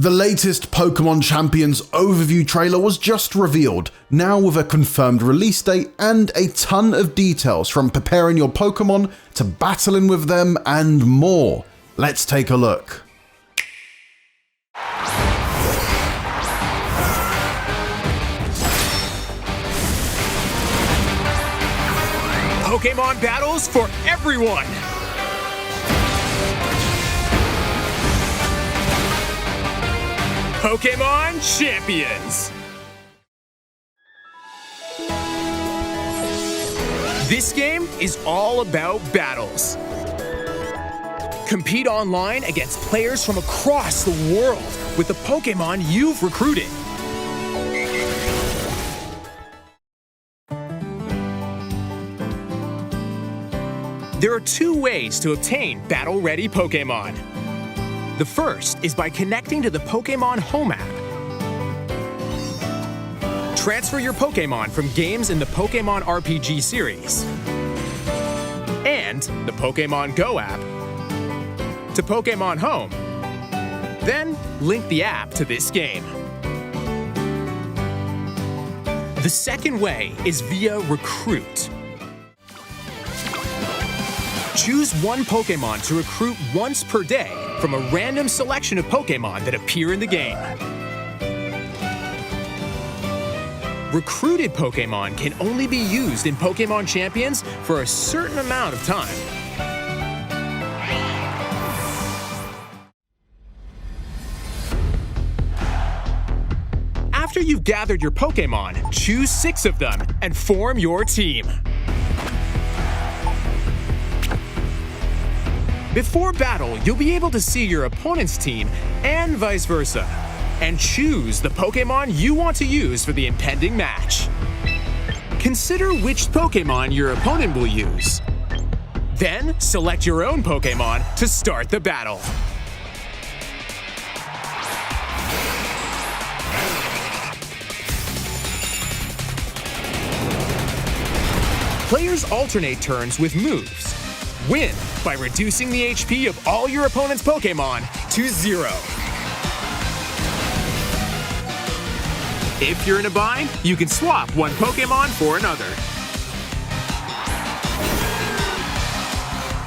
The latest Pokémon Champions overview trailer was just revealed, now with a confirmed release date and a ton of details from preparing your Pokémon to battling with them and more. Let's take a look. Pokémon battles for everyone! Pokémon Champions! This game is all about battles. Compete online against players from across the world with the Pokémon you've recruited. There are two ways to obtain battle-ready Pokémon. The first is by connecting to the Pokémon Home app. Transfer your Pokémon from games in the Pokémon RPG series and the Pokémon Go app to Pokémon Home. Then link the app to this game. The second way is via Recruit. Choose one Pokémon to recruit once per day from a random selection of Pokémon that appear in the game. Recruited Pokémon can only be used in Pokémon Champions for a certain amount of time. After you've gathered your Pokémon, choose 6 of them and form your team. Before battle, you'll be able to see your opponent's team and vice versa, and choose the Pokémon you want to use for the impending match. Consider which Pokémon your opponent will use. Then select your own Pokémon to start the battle. Players alternate turns with moves. Win by reducing the HP of all your opponent's Pokémon to 0. If you're in a bind, you can swap one Pokémon for another.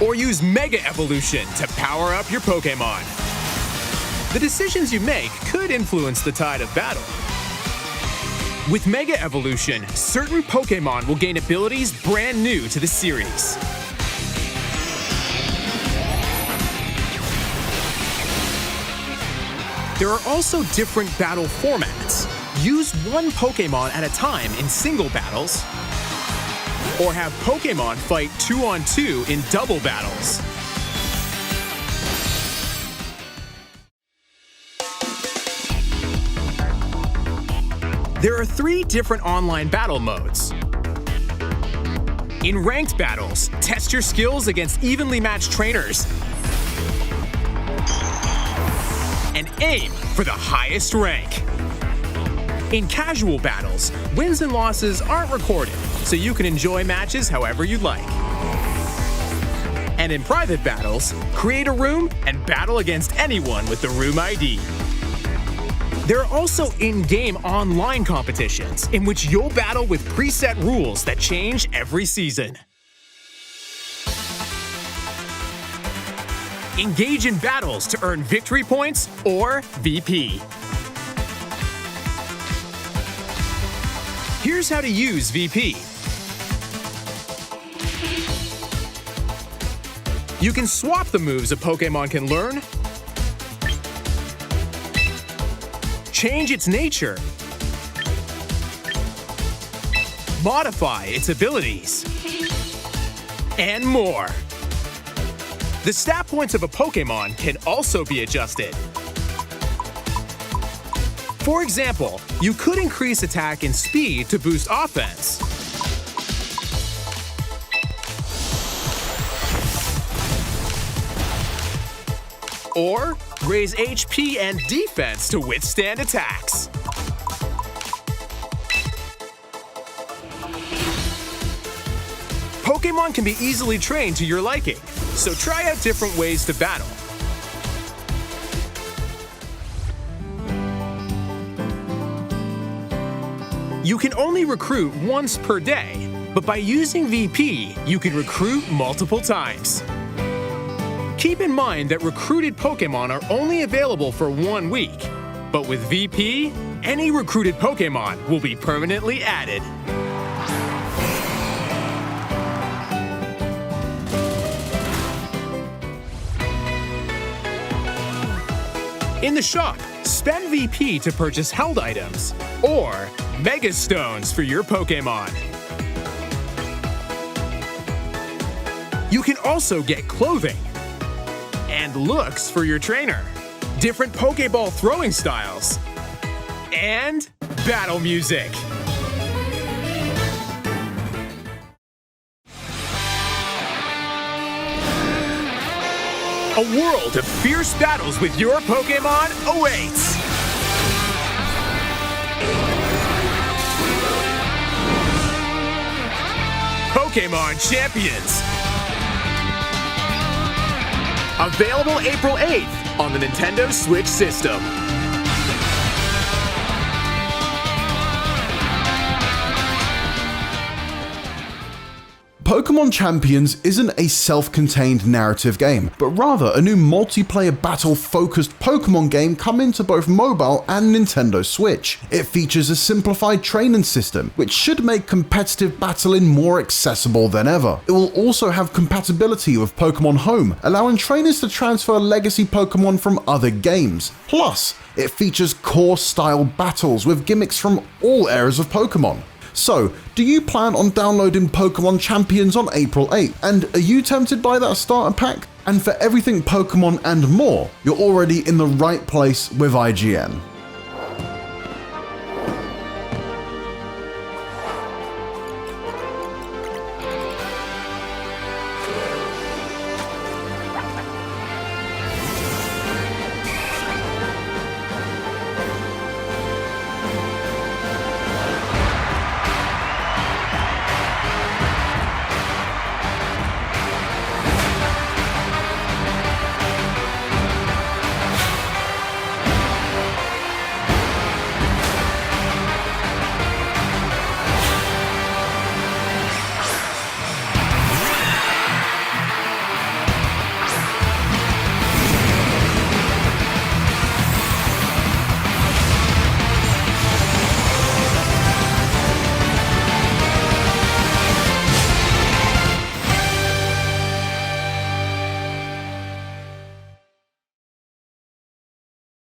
Or use Mega Evolution to power up your Pokémon. The decisions you make could influence the tide of battle. With Mega Evolution, certain Pokémon will gain abilities brand new to the series. There are also different battle formats. Use one Pokémon at a time in single battles, or have Pokémon fight 2-on-2 in double battles. There are 3 different online battle modes. In ranked battles, test your skills against evenly matched trainers and aim for the highest rank. In casual battles, wins and losses aren't recorded, so you can enjoy matches however you'd like. And in private battles, create a room and battle against anyone with the room ID. There are also in-game online competitions in which you'll battle with preset rules that change every season. Engage in battles to earn victory points or VP. Here's how to use VP. You can swap the moves a Pokémon can learn, change its nature, modify its abilities, and more. The stat points of a Pokémon can also be adjusted. For example, you could increase attack and speed to boost offense. Or raise HP and defense to withstand attacks. Pokémon can be easily trained to your liking, so try out different ways to battle. You can only recruit once per day, but by using VP, you can recruit multiple times. Keep in mind that recruited Pokémon are only available for 1 week, but with VP, any recruited Pokémon will be permanently added. In the shop, spend VP to purchase held items, or Mega Stones for your Pokémon. You can also get clothing and looks for your trainer, different Pokéball throwing styles, and battle music. A world of fierce battles with your Pokémon awaits! Pokémon Champions! Available April 8th on the Nintendo Switch system. Pokémon Champions isn't a self-contained narrative game, but rather a new multiplayer battle-focused Pokémon game coming to both mobile and Nintendo Switch. It features a simplified training system, which should make competitive battling more accessible than ever. It will also have compatibility with Pokémon Home, allowing trainers to transfer legacy Pokémon from other games. Plus, it features core-style battles with gimmicks from all eras of Pokémon. So, do you plan on downloading Pokémon Champions on April 8th? And are you tempted by that starter pack? And for everything Pokémon and more, you're already in the right place with IGN.